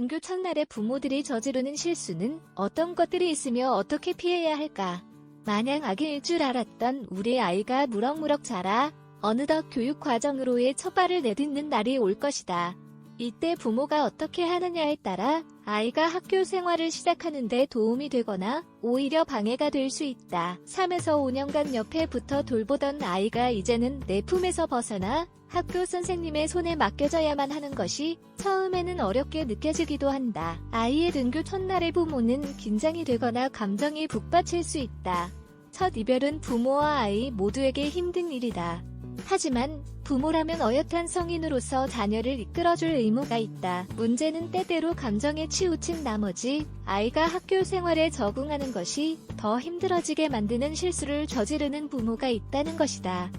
등교 첫날에 부모들이 저지르는 실수는 어떤 것들이 있으며 어떻게 피해야 할까? 마냥 악일 줄 알았던 우리 아이가 무럭무럭 자라 어느덧 교육 과정으로의 첫 발을 내딛는 날이 올 것이다. 이때 부모가 어떻게 하느냐에 따라 아이가 학교 생활을 시작하는 데 도움이 되거나 오히려 방해가 될 수 있다. 3에서 5년간 옆에 붙어 돌보던 아이가 이제는 내 품에서 벗어나 학교 선생님의 손에 맡겨져야만 하는 것이 처음에는 어렵게 느껴지기도 한다. 아이의 등교 첫날의 부모는 긴장이 되거나 감정이 북받칠 수 있다. 첫 이별은 부모와 아이 모두에게 힘든 일이다. 하지만 부모라면 어엿한 성인으로서 자녀를 이끌어줄 의무가 있다. 문제는 때때로 감정에 치우친 나머지 아이가 학교 생활에 적응하는 것이 더 힘들어지게 만드는 실수를 저지르는 부모가 있다는 것이다.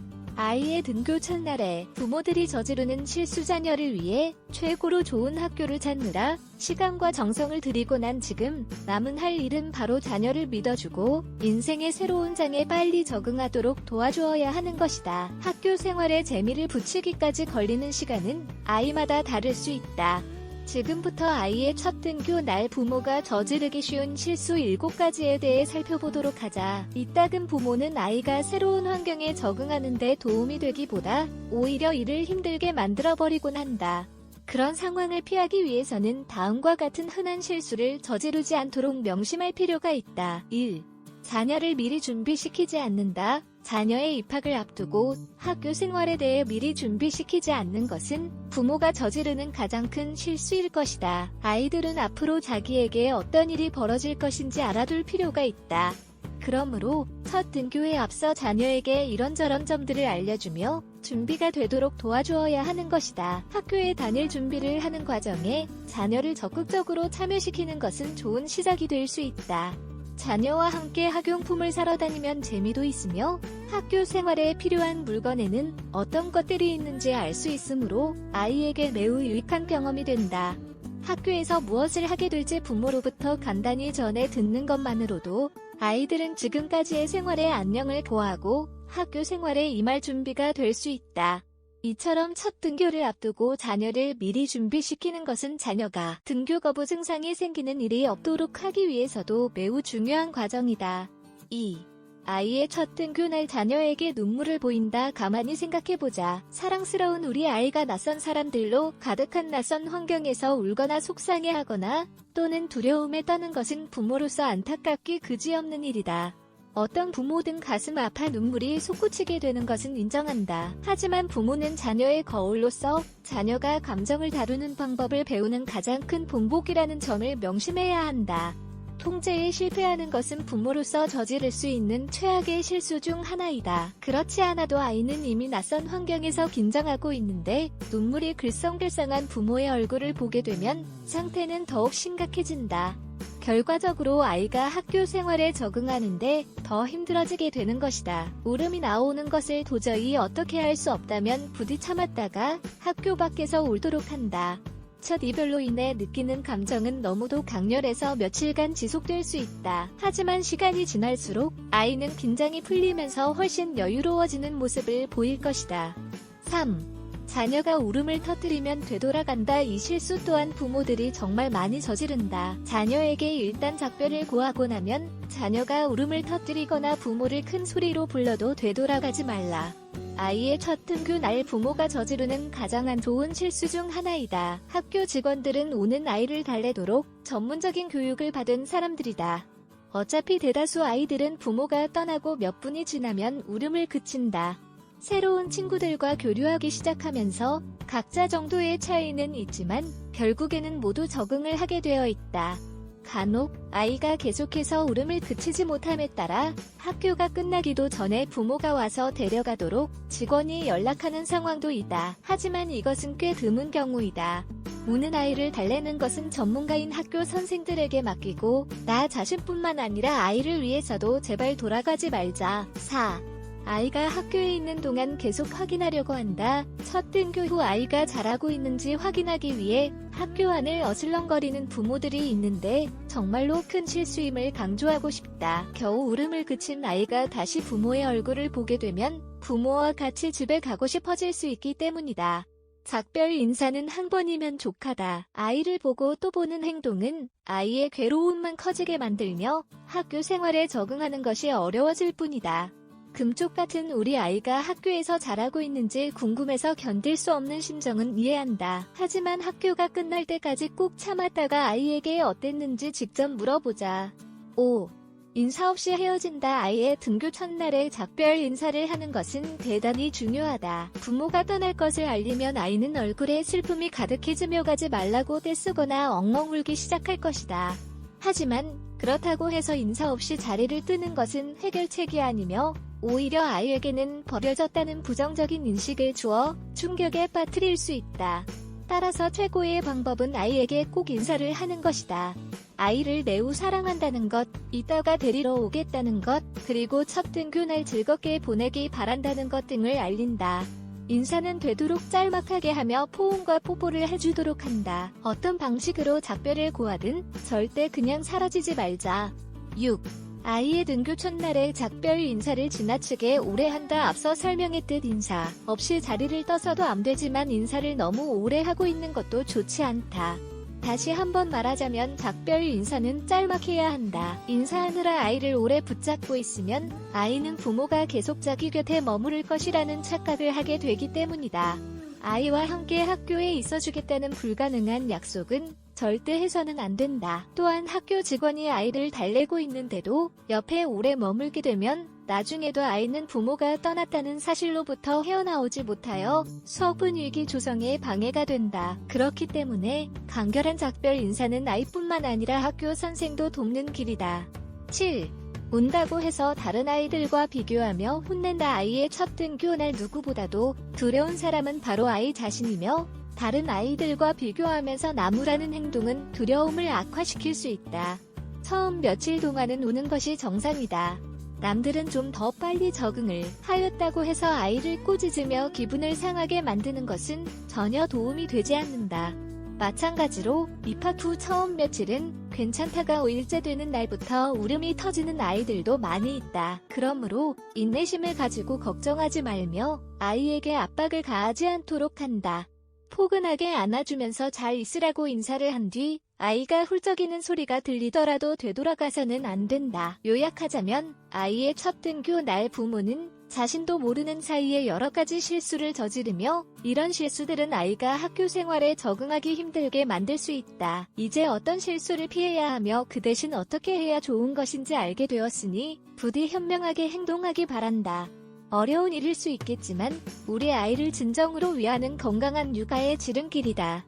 아이의 등교 첫날에 부모들이 저지르는 실수 자녀를 위해 최고로 좋은 학교를 찾느라 시간과 정성을 들이고 난 지금 남은 할 일은 바로 자녀를 믿어주고 인생의 새로운 장에 빨리 적응하도록 도와주어야 하는 것이다. 학교 생활에 재미를 붙이기까지 걸리는 시간은 아이마다 다를 수 있다. 지금부터 아이의 첫 등교 날 부모가 저지르기 쉬운 실수 7가지에 대해 살펴보도록 하자. 이따금 부모는 아이가 새로운 환경에 적응하는 데 도움이 되기보다 오히려 이를 힘들게 만들어버리곤 한다. 그런 상황을 피하기 위해서는 다음과 같은 흔한 실수를 저지르지 않도록 명심할 필요가 있다. 1. 자녀를 미리 준비시키지 않는다. 자녀의 입학을 앞두고 학교 생활에 대해 미리 준비시키지 않는 것은 부모가 저지르는 가장 큰 실수일 것이다. 아이들은 앞으로 자기에게 어떤 일이 벌어질 것인지 알아둘 필요가 있다. 그러므로 첫 등교에 앞서 자녀에게 이런저런 점들을 알려주며 준비가 되도록 도와주어야 하는 것이다. 학교에 다닐 준비를 하는 과정에 자녀를 적극적으로 참여시키는 것은 좋은 시작이 될 수 있다. 자녀와 함께 학용품을 사러 다니면 재미도 있으며 학교 생활에 필요한 물건에는 어떤 것들이 있는지 알 수 있으므로 아이에게 매우 유익한 경험이 된다. 학교에서 무엇을 하게 될지 부모로부터 간단히 전해 듣는 것만으로도 아이들은 지금까지의 생활의 안녕을 고하고 학교 생활에 임할 준비가 될 수 있다. 이처럼 첫 등교를 앞두고 자녀를 미리 준비시키는 것은 자녀가 등교 거부 증상이 생기는 일이 없도록 하기 위해서도 매우 중요한 과정이다. 2. 아이의 첫 등교 날 자녀에게 눈물을 보인다. 가만히 생각해보자. 사랑스러운 우리 아이가 낯선 사람들로 가득한 낯선 환경에서 울거나 속상해하거나 또는 두려움에 떠는 것은 부모로서 안타깝기 그지없는 일이다. 어떤 부모든 가슴 아파 눈물이 솟구치게 되는 것은 인정한다. 하지만 부모는 자녀의 거울로서 자녀가 감정을 다루는 방법을 배우는 가장 큰 본보기라는 점을 명심해야 한다. 통제에 실패하는 것은 부모로서 저지를 수 있는 최악의 실수 중 하나이다. 그렇지 않아도 아이는 이미 낯선 환경에서 긴장하고 있는데 눈물이 글썽글썽한 부모의 얼굴을 보게 되면 상태는 더욱 심각해진다. 결과적으로 아이가 학교 생활에 적응하는데 더 힘들어지게 되는 것이다. 울음이 나오는 것을 도저히 어떻게 할 수 없다면 부디 참았다가 학교 밖에서 울도록 한다. 첫 이별로 인해 느끼는 감정은 너무도 강렬해서 며칠간 지속될 수 있다. 하지만 시간이 지날수록 아이는 긴장이 풀리면서 훨씬 여유로워지는 모습을 보일 것이다. 3. 자녀가 울음을 터뜨리면 되돌아간다. 이 실수 또한 부모들이 정말 많이 저지른다. 자녀에게 일단 작별을 고하고 나면 자녀가 울음을 터뜨리거나 부모를 큰 소리로 불러도 되돌아가지 말라. 아이의 첫 등교 날 부모가 저지르는 가장 안 좋은 실수 중 하나이다. 학교 직원들은 오는 아이를 달래도록 전문적인 교육을 받은 사람들이다. 어차피 대다수 아이들은 부모가 떠나고 몇 분이 지나면 울음을 그친다. 새로운 친구들과 교류하기 시작하면서 각자 정도의 차이는 있지만 결국에는 모두 적응을 하게 되어 있다. 간혹 아이가 계속해서 울음을 그치지 못함에 따라 학교가 끝나기도 전에 부모가 와서 데려가도록 직원이 연락하는 상황도 있다. 하지만 이것은 꽤 드문 경우이다. 우는 아이를 달래는 것은 전문가인 학교 선생들에게 맡기고 나 자신뿐만 아니라 아이를 위해서도 제발 돌아가지 말자. 4. 아이가 학교에 있는 동안 계속 확인하려고 한다. 첫 등교 후 아이가 잘하고 있는지 확인하기 위해 학교 안을 어슬렁거리는 부모들이 있는데 정말로 큰 실수임을 강조하고 싶다. 겨우 울음을 그친 아이가 다시 부모의 얼굴을 보게 되면 부모와 같이 집에 가고 싶어질 수 있기 때문이다. 작별 인사는 한 번이면 족하다. 아이를 보고 또 보는 행동은 아이의 괴로움만 커지게 만들며 학교 생활에 적응하는 것이 어려워질 뿐이다. 금쪽 같은 우리 아이가 학교에서 잘하고 있는지 궁금해서 견딜 수 없는 심정은 이해한다. 하지만 학교가 끝날 때까지 꾹 참았다가 아이에게 어땠는지 직접 물어보자. 5. 인사 없이 헤어진다. 아이의 등교 첫날에 작별 인사를 하는 것은 대단히 중요하다. 부모가 떠날 것을 알리면 아이는 얼굴에 슬픔이 가득해지며 가지 말라고 떼쓰거나 엉엉 울기 시작할 것이다. 하지만 그렇다고 해서 인사 없이 자리를 뜨는 것은 해결책이 아니며 오히려 아이에게는 버려졌다는 부정적인 인식을 주어 충격에 빠뜨릴 수 있다. 따라서 최고의 방법은 아이에게 꼭 인사를 하는 것이다. 아이를 매우 사랑한다는 것, 이따가 데리러 오겠다는 것, 그리고 첫 등교날 즐겁게 보내기 바란다는 것 등을 알린다. 인사는 되도록 짤막하게 하며 포옹과 뽀뽀를 해주도록 한다. 어떤 방식으로 작별을 고하든 절대 그냥 사라지지 말자. 6. 아이의 등교 첫날에 작별 인사를 지나치게 오래 한다. 앞서 설명했듯 인사 없이 자리를 떠서도 안 되지만 인사를 너무 오래 하고 있는 것도 좋지 않다. 다시 한번 말하자면 작별 인사는 짤막해야 한다. 인사하느라 아이를 오래 붙잡고 있으면 아이는 부모가 계속 자기 곁에 머무를 것이라는 착각을 하게 되기 때문이다. 아이와 함께 학교에 있어주겠다는 불가능한 약속은 절대 해서는 안 된다. 또한 학교 직원이 아이를 달래고 있는데도 옆에 오래 머물게 되면 나중에도 아이는 부모가 떠났다는 사실로부터 헤어나오지 못하여 수업 분위기 조성에 방해가 된다. 그렇기 때문에 간결한 작별 인사는 아이뿐만 아니라 학교 선생도 돕는 길이다. 7. 운다고 해서 다른 아이들과 비교하며 혼낸다. 아이의 첫 등교날 누구보다도 두려운 사람은 바로 아이 자신이며 다른 아이들과 비교하면서 나무라는 행동은 두려움을 악화시킬 수 있다. 처음 며칠 동안은 우는 것이 정상이다. 남들은 좀 더 빨리 적응을 하였다고 해서 아이를 꾸짖으며 기분을 상하게 만드는 것은 전혀 도움이 되지 않는다. 마찬가지로 입학 후 처음 며칠은 괜찮다가 5일째 되는 날부터 울음이 터지는 아이들도 많이 있다. 그러므로 인내심을 가지고 걱정하지 말며 아이에게 압박을 가하지 않도록 한다. 포근하게 안아주면서 잘 있으라고 인사를 한 뒤 아이가 훌쩍이는 소리가 들리더라도 되돌아가서는 안 된다. 요약하자면 아이의 첫 등교 날 부모는 자신도 모르는 사이에 여러 가지 실수를 저지르며 이런 실수들은 아이가 학교 생활에 적응하기 힘들게 만들 수 있다. 이제 어떤 실수를 피해야 하며 그 대신 어떻게 해야 좋은 것인지 알게 되었으니 부디 현명하게 행동하기 바란다. 어려운 일일 수 있겠지만 우리 아이를 진정으로 위하는 건강한 육아의 지름길이다.